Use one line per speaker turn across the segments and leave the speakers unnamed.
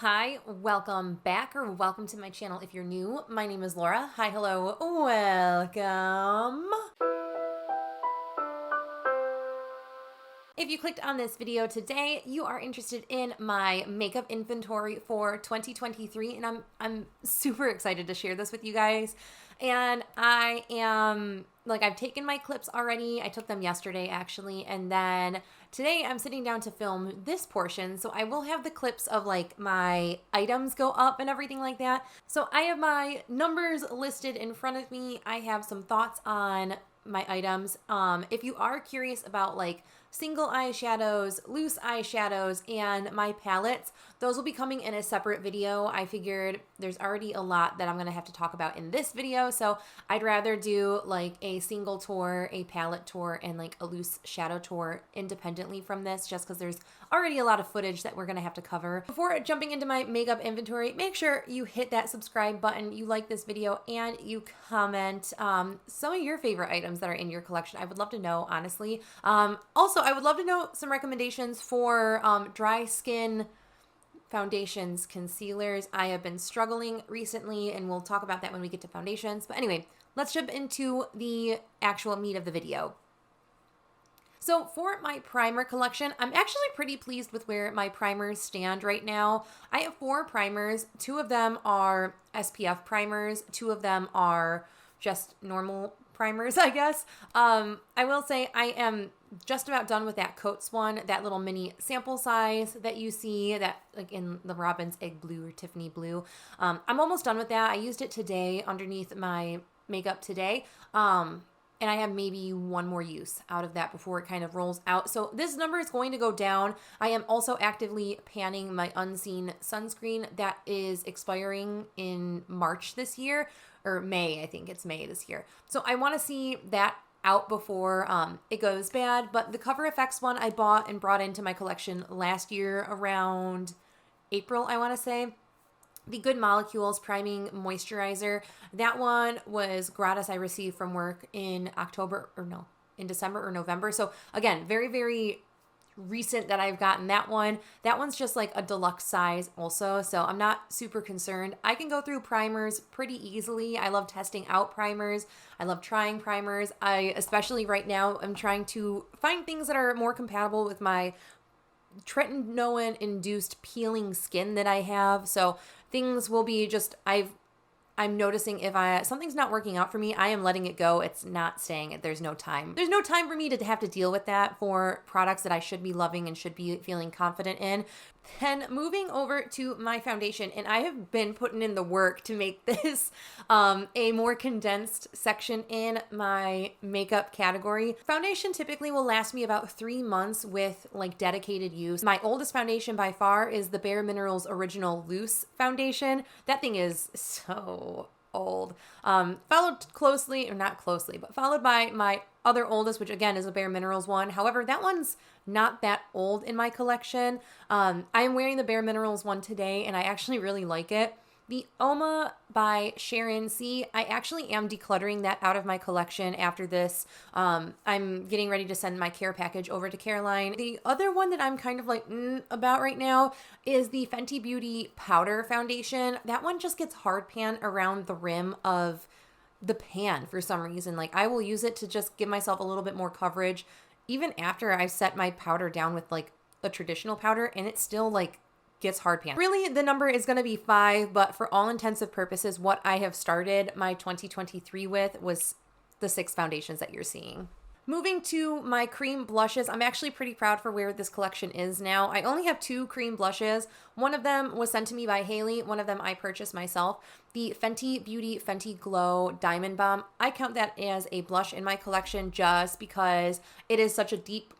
Hi, welcome back or welcome to my channel if you're new. My name is Laura. Hi, hello, welcome. If you clicked on this video today, you are interested in my makeup inventory for 2023, and I'm super excited to share this with you guys. And I've taken my clips already. I took them yesterday actually, and then today I'm sitting down to film this portion. So I will have the clips of like my items go up and everything like that. So I have my numbers listed in front of me. I have some thoughts on my items. If you are curious about like single eyeshadows, loose eyeshadows, and my palettes, those will be coming in a separate video. I figured there's already a lot that I'm gonna have to talk about in this video, so I'd rather do like a single tour, a palette tour, and like a loose shadow tour independently from this, just because there's already a lot of footage that we're gonna have to cover. Before jumping into my makeup inventory, make sure you hit that subscribe button, you like this video, and you comment some of your favorite items that are in your collection. I would love to know, honestly. Also, I would love to know some recommendations for dry skin foundations, concealers. I have been struggling recently, and we'll talk about that when we get to foundations. But anyway, let's jump into the actual meat of the video. So for my primer collection, I'm actually pretty pleased with where my primers stand right now. I have 4 primers. 2 of them are SPF primers. 2 of them are just normal primers, I guess. I will say I am just about done with that Coats one, that little mini sample size that you see that like in the Robin's Egg Blue or Tiffany Blue. I'm almost done with that. I used it today underneath my makeup today. And I have maybe one more use out of that before it kind of rolls out. So this number is going to go down. I am also actively panning my Unseen sunscreen that is expiring in March this year, or May, I think it's May this year. So I want to see that out before it goes bad. But the Cover FX one I bought and brought into my collection last year around April, I want to say. The Good Molecules Priming Moisturizer. That one was gratis. I received from work in December or November. So again, very, very recent that I've gotten that one. That one's just like a deluxe size also. So I'm not super concerned. I can go through primers pretty easily. I love testing out primers. I love trying primers. Especially right now, I'm trying to find things that are more compatible with my tretinoin induced peeling skin that I have. So things will be just, I'm noticing if something's not working out for me, I am letting it go. It's not staying. There's no time. There's no time for me to have to deal with that for products that I should be loving and should be feeling confident in. Then moving over to my foundation, and I have been putting in the work to make this a more condensed section in my makeup category. Foundation typically will last me about 3 months with like dedicated use. My oldest foundation by far is the Bare Minerals Original Loose Foundation. That thing is so old. Followed by my other oldest, which again is a Bare Minerals one. However, that one's not that old in my collection. I am wearing the Bare Minerals one today, and I actually really like it. The Oma by Sharon C. I actually am decluttering that out of my collection after this. I'm getting ready to send my care package over to Caroline. The other one that I'm kind of like about right now is the Fenty Beauty Powder Foundation. That one just gets hard pan around the rim of the pan for some reason. Like I will use it to just give myself a little bit more coverage even after I've set my powder down with like a traditional powder, and it still like gets hard pan. Really, the number is going to be 5, but for all intensive purposes, what I have started my 2023 with was the 6 foundations that you're seeing. Moving to my cream blushes, I'm actually pretty proud for where this collection is now. I only have 2 cream blushes. One of them was sent to me by Haley. One of them I purchased myself. The Fenty Beauty Fenty Glow Diamond Bomb. I count that as a blush in my collection just because it is such a deep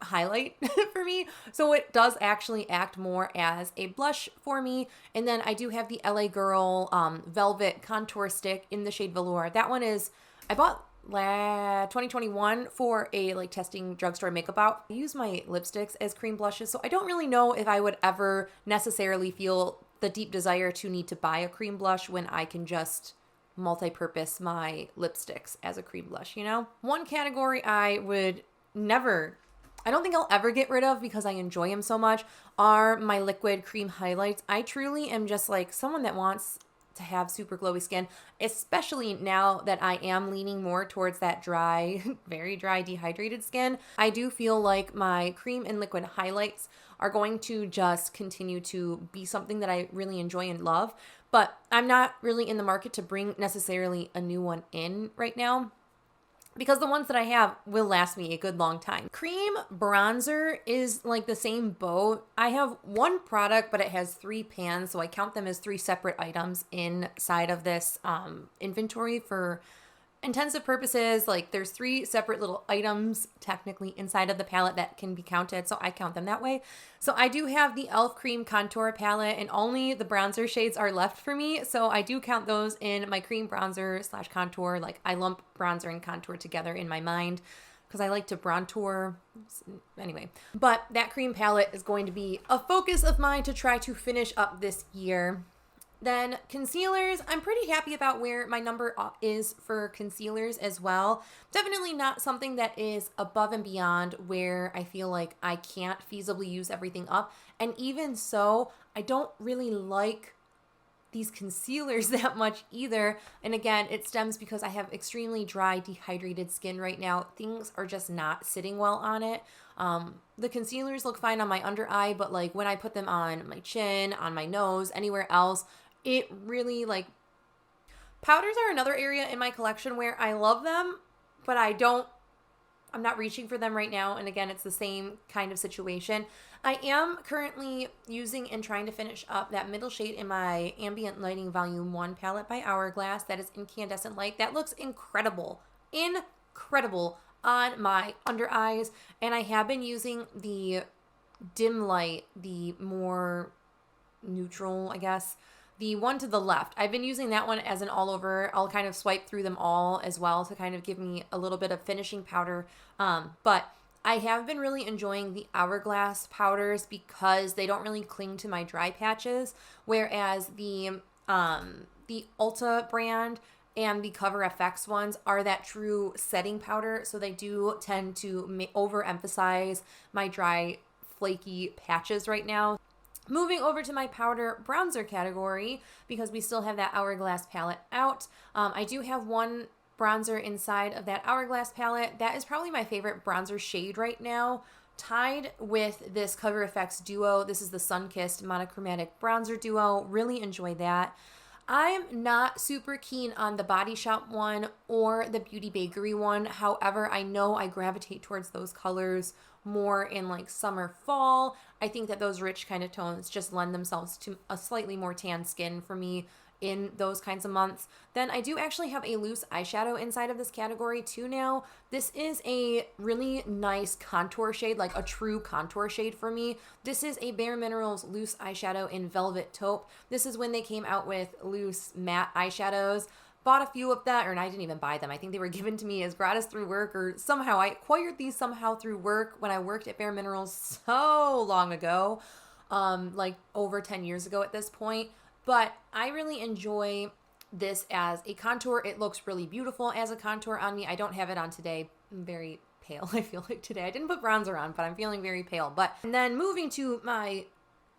highlight for me. So it does actually act more as a blush for me. And then I do have the LA Girl Velvet Contour Stick in the shade Velour. That one is, I bought 2021 for a like testing drugstore makeup out. I use my lipsticks as cream blushes, so I don't really know if I would ever necessarily feel the deep desire to need to buy a cream blush when I can just multi-purpose my lipsticks as a cream blush, you know? One category I would never I don't think I'll ever get rid of because I enjoy them so much are my liquid cream highlights. I truly am just like someone that wants to have super glowy skin, especially now that I am leaning more towards that dry, very dry, dehydrated skin. I do feel like my cream and liquid highlights are going to just continue to be something that I really enjoy and love, but I'm not really in the market to bring necessarily a new one in right now, because the ones that I have will last me a good long time. Cream bronzer is like the same boat. I have one product, but it has 3 pans, so I count them as 3 separate items inside of this inventory for intensive purposes. Like there's 3 separate little items technically inside of the palette that can be counted, so I count them that way. So I do have the e.l.f. Cream Contour Palette, and only the bronzer shades are left for me, so I do count those in my cream bronzer slash contour. Like I lump bronzer and contour together in my mind because I like to brontour anyway. But that cream palette is going to be a focus of mine to try to finish up this year. Then concealers, I'm pretty happy about where my number is for concealers as well. Definitely not something that is above and beyond where I feel like I can't feasibly use everything up. And even so, I don't really like these concealers that much either. And again, it stems because I have extremely dry, dehydrated skin right now. Things are just not sitting well on it. The concealers look fine on my under eye, but like when I put them on my chin, on my nose, anywhere else, it really like... Powders are another area in my collection where I love them, but I'm not reaching for them right now. And again, it's the same kind of situation. I am currently using and trying to finish up that middle shade in my Ambient Lighting Volume 1 palette by Hourglass. That is Incandescent Light. That looks incredible. Incredible on my under eyes. And I have been using the dim light, the more neutral, I guess, the one to the left. I've been using that one as an all over. I'll kind of swipe through them all as well to kind of give me a little bit of finishing powder. But I have been really enjoying the Hourglass powders because they don't really cling to my dry patches, whereas the Ulta brand and the Cover FX ones are that true setting powder, so they do tend to overemphasize my dry, flaky patches right now. Moving over to my powder bronzer category, because we still have that Hourglass palette out. I do have one bronzer inside of that Hourglass palette. That is probably my favorite bronzer shade right now, tied with this Cover FX duo. This is the Sun-Kissed Monochromatic Bronzer Duo. Really enjoy that. I'm not super keen on the Body Shop one or the Beauty Bakery one. However, I know I gravitate towards those colors more in like summer, fall. I think that those rich kind of tones just lend themselves to a slightly more tan skin for me in those kinds of months. Then I do actually have a loose eyeshadow inside of this category too now. This is a really nice contour shade, like a true contour shade for me. This is a Bare Minerals loose eyeshadow in Velvet Taupe. This is when they came out with loose matte eyeshadows. Bought a few of that, or I didn't even buy them. I think they were given to me as gratis through work, or somehow I acquired these somehow through work when I worked at Bare Minerals so long ago, like over 10 years ago at this point. But I really enjoy this as a contour. It looks really beautiful as a contour on me. I don't have it on today. I'm very pale, I feel like today. I didn't put bronzer on, but I'm feeling very pale. And then moving to my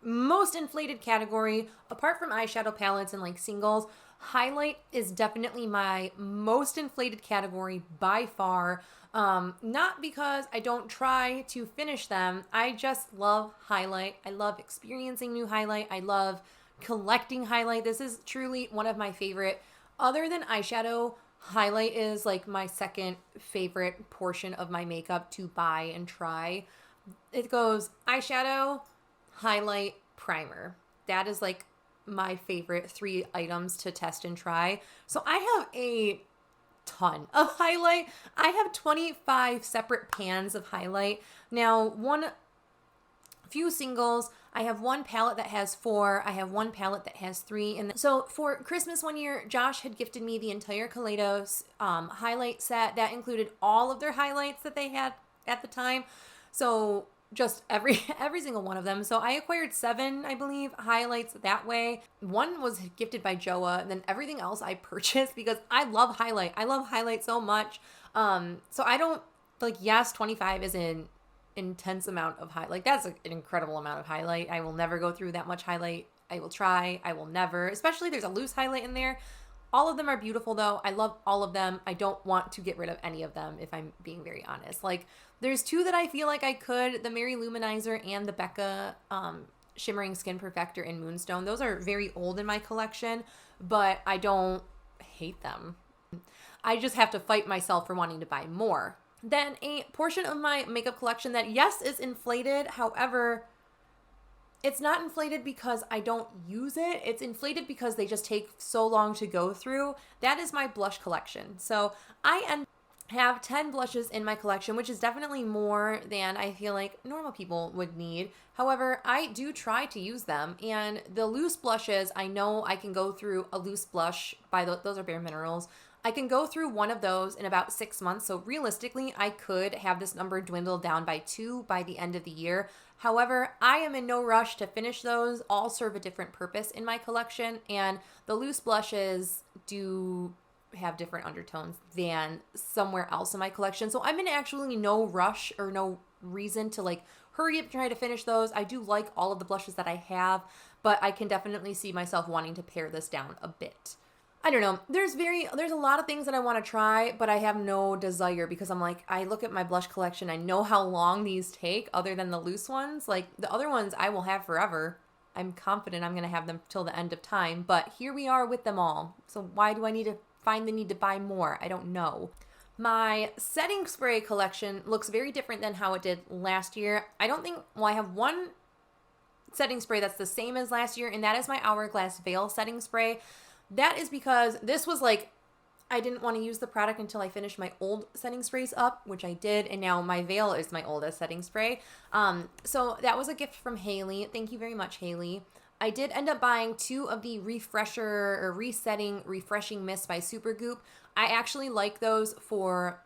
most inflated category, apart from eyeshadow palettes and like singles, highlight is definitely my most inflated category by far. Not because I don't try to finish them. I just love highlight. I love experiencing new highlight. I love collecting highlight. This is truly one of my favorite. Other than eyeshadow, highlight is like my second favorite portion of my makeup to buy and try. It goes eyeshadow, highlight, primer. That is like my favorite 3 items to test and try. So I have a ton of highlight. I have 25 separate pans of highlight. Now, few singles. I have one palette that has 4. I have one palette that has 3. And so for Christmas one year, Josh had gifted me the entire Kaleidos highlight set. That included all of their highlights that they had at the time. So just every single one of them. So I acquired 7, I believe, highlights that way. One was gifted by Joa, and then everything else I purchased because I love highlight. I love highlight so much. So I don't, like, yes, 25 isn't intense amount of highlight. Like, that's an incredible amount of highlight. I will never go through that much highlight. I will try. I will never. Especially there's a loose highlight in there. All of them are beautiful, though. I love all of them. I don't want to get rid of any of them, if I'm being very honest. Like, there's two that I feel like I could. The Mary Luminizer and the Becca Shimmering Skin Perfector in Moonstone. Those are very old in my collection, but I don't hate them. I just have to fight myself for wanting to buy more. Then a portion of my makeup collection that, yes, is inflated. However, it's not inflated because I don't use it. It's inflated because they just take so long to go through. That is my blush collection. So I have 10 blushes in my collection, which is definitely more than I feel like normal people would need. However, I do try to use them. And the loose blushes, I know I can go through a loose blush those are Bare Minerals. I can go through one of those in about 6 months. So realistically, I could have this number dwindle down by 2 by the end of the year. However, I am in no rush to finish those. All serve a different purpose in my collection. And the loose blushes do have different undertones than somewhere else in my collection. So I'm in actually no rush or no reason to like hurry up and try to finish those. I do like all of the blushes that I have, but I can definitely see myself wanting to pare this down a bit. I don't know. There's a lot of things that I want to try, but I have no desire because I'm like, I look at my blush collection. I know how long these take other than the loose ones. Like the other ones I will have forever. I'm confident I'm going to have them till the end of time, but here we are with them all. So why do I need to find the need to buy more? I don't know. My setting spray collection looks very different than how it did last year. I have one setting spray that's the same as last year, and that is my Hourglass Veil setting spray. That is because this was like, I didn't want to use the product until I finished my old setting sprays up, which I did, and now my Veil is my oldest setting spray. So that was a gift from Haley. Thank you very much, Haley. I did end up buying 2 of the refreshing mists by Supergoop. I actually like those for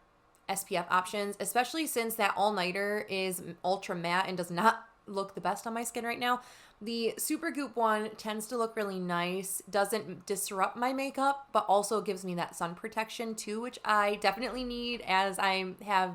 SPF options, especially since that all-nighter is ultra matte and does not look the best on my skin right now. The Supergoop one tends to look really nice, doesn't disrupt my makeup, but also gives me that sun protection too, which I definitely need as I have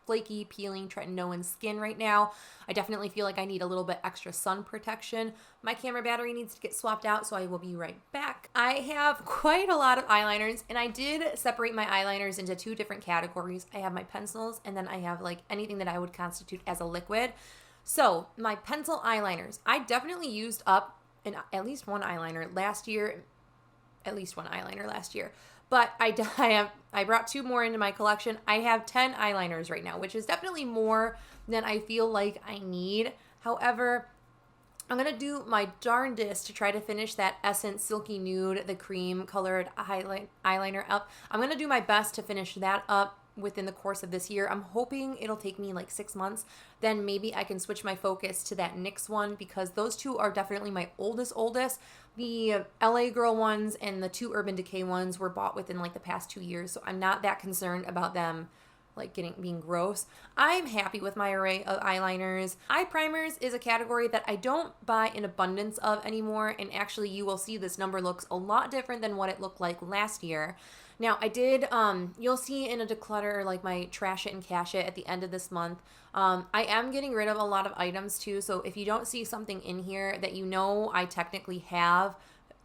flaky, peeling, tretinoin skin right now. I definitely feel like I need a little bit extra sun protection. My camera battery needs to get swapped out, so I will be right back. I have quite a lot of eyeliners, and I did separate my eyeliners into 2 different categories. I have my pencils, and then I have like anything that I would constitute as a liquid. So my pencil eyeliners, I definitely used up at least one eyeliner last year. But I brought 2 more into my collection. I have 10 eyeliners right now, which is definitely more than I feel like I need. However, I'm going to do my darndest to try to finish that Essence Silky Nude, the cream colored eyeliner up. I'm going to do my best to finish that up within the course of this year. I'm hoping it'll take me like 6 months. Then maybe I can switch my focus to that NYX one because those 2 are definitely my oldest. The LA Girl ones and the 2 Urban Decay ones were bought within like the past 2 years. So I'm not that concerned about them like being gross. I'm happy with my array of eyeliners. Eye primers is a category that I don't buy in abundance of anymore. And actually you will see this number looks a lot different than what it looked like last year. Now I did, you'll see in a declutter, like my trash it and cash it at the end of this month. I am getting rid of a lot of items too. So if you don't see something in here that you know I technically have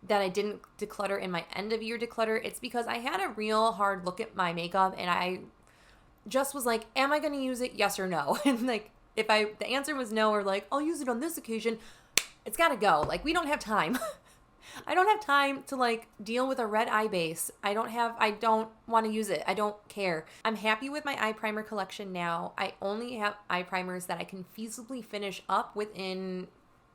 that I didn't declutter in my end of year declutter, it's because I had a real hard look at my makeup and I just was like, am I going to use it? Yes or no? And like, if the answer was no, or like, I'll use it on this occasion, it's got to go. Like, we don't have time. I don't have time to like deal with a red eye base. I don't want to use it. I don't care. I'm happy with my eye primer collection now. I only have eye primers that I can feasibly finish up within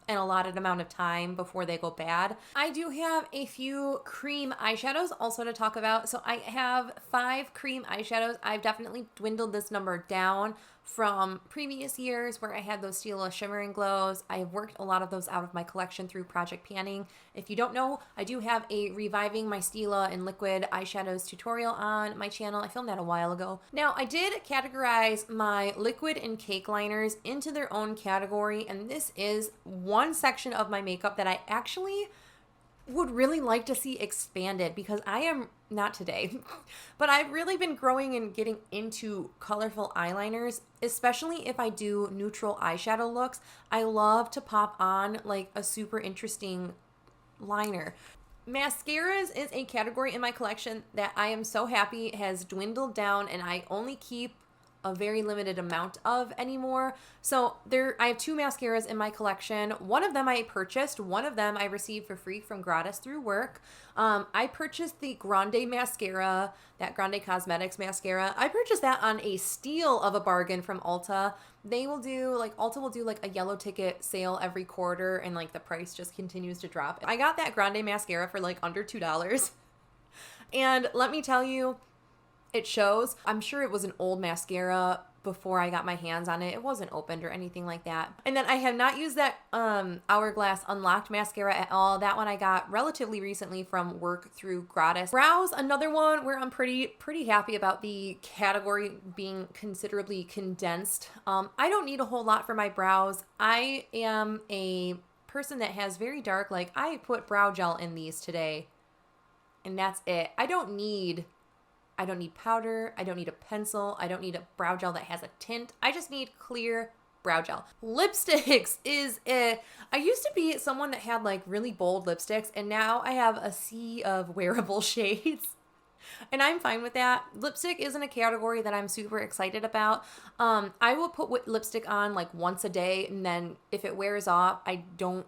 an allotted amount of time before they go bad. I do have a few cream eyeshadows also to talk about. So I have 5 cream eyeshadows. I've definitely dwindled this number down from previous years where I had those Stila Shimmering Glows. I have worked a lot of those out of my collection through Project Panning. If you don't know, I do have a Reviving My Stila in Liquid Eyeshadows tutorial on my channel. I filmed that a while ago. Now, I did categorize my liquid and cake liners into their own category, and this is one section of my makeup that I actually would really like to see expanded, because I am not today, but I've really been growing and getting into colorful eyeliners, especially if I do neutral eyeshadow looks. I love to pop on like a super interesting liner. Mascaras is a category in my collection that I am so happy has dwindled down, and I only keep a very limited amount of anymore. So I have 2 mascaras in my collection. One of them I purchased, one of them I received for free from Gratis through work. I purchased the Grande mascara, that Grande Cosmetics mascara. I purchased that on a steal of a bargain from Ulta. Ulta will do like a yellow ticket sale every quarter, and like the price just continues to drop. I got that Grande mascara for like under $2. And let me tell you, it shows. I'm sure it was an old mascara before I got my hands on it. It wasn't opened or anything like that. And then I have not used that Hourglass Unlocked mascara at all. That one I got relatively recently from work through Gratis. Brows, another one where I'm pretty happy about the category being considerably condensed. I don't need a whole lot for my brows. I am a person that has very dark, like I put brow gel in these today, and that's it. I don't need powder. I don't need a pencil. I don't need a brow gel that has a tint. I just need clear brow gel. Lipsticks is it. I used to be someone that had like really bold lipsticks, and now I have a sea of wearable shades. And I'm fine with that. Lipstick isn't a category that I'm super excited about. I will put lipstick on like once a day, and then if it wears off, I don't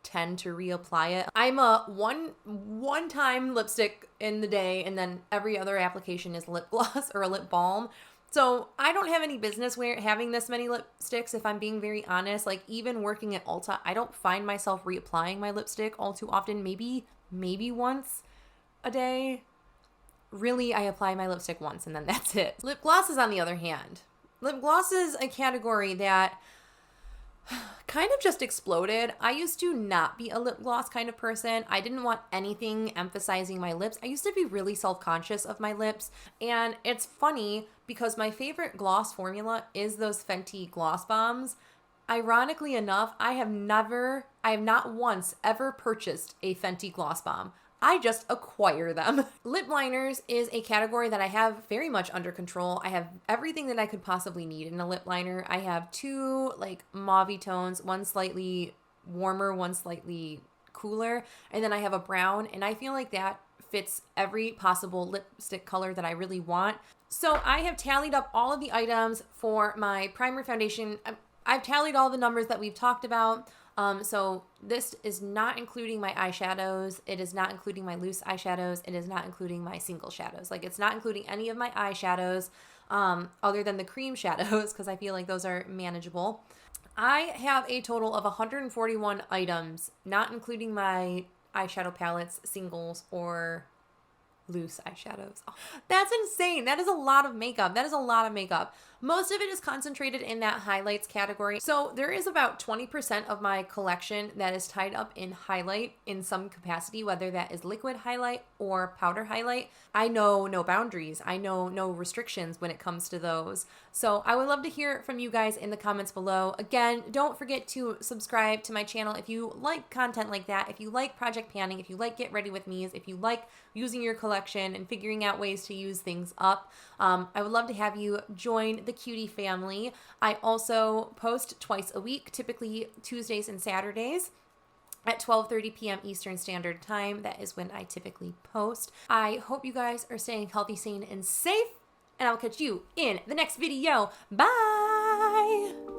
tend to reapply it. I'm a one time lipstick in the day, and then every other application is lip gloss or a lip balm. So I don't have any business having this many lipsticks, if I'm being very honest. Like even working at Ulta, I don't find myself reapplying my lipstick all too often. Maybe once a day. Really, I apply my lipstick once and then that's it. Lip glosses, on the other hand. Lip gloss is a category that kind of just exploded. I used to not be a lip gloss kind of person. I didn't want anything emphasizing my lips. I used to be really self-conscious of my lips. And it's funny because my favorite gloss formula is those Fenty gloss bombs. Ironically enough, I have not once ever purchased a Fenty gloss bomb. I just acquire them. Lip liners is a category that I have very much under control. I have everything that I could possibly need in a lip liner. I have 2 like mauve tones, one slightly warmer, one slightly cooler, and then I have a brown, and I feel like that fits every possible lipstick color that I really want. So I have tallied up all of the items for my primer foundation. I've tallied all the numbers that we've talked about. So this is not including my eyeshadows. It is not including my loose eyeshadows. It is not including my single shadows. Like it's not including any of my eyeshadows, other than the cream shadows, because I feel like those are manageable. I have a total of 141 items, not including my eyeshadow palettes, singles, or loose eyeshadows. Oh, that's insane. That is a lot of makeup. Most of it is concentrated in that highlights category. So there is about 20% of my collection that is tied up in highlight in some capacity, whether that is liquid highlight or powder highlight. I know no boundaries. I know no restrictions when it comes to those. So I would love to hear from you guys in the comments below. Again, don't forget to subscribe to my channel if you like content like that, if you like project panning, if you like Get Ready With Me's, if you like using your collection and figuring out ways to use things up. I would love to have you join the cutie family. I also post twice a week, typically Tuesdays and Saturdays at 12:30 p.m. Eastern Standard Time. That is when I typically post. I hope you guys are staying healthy, sane, and safe, and I'll catch you in the next video. Bye!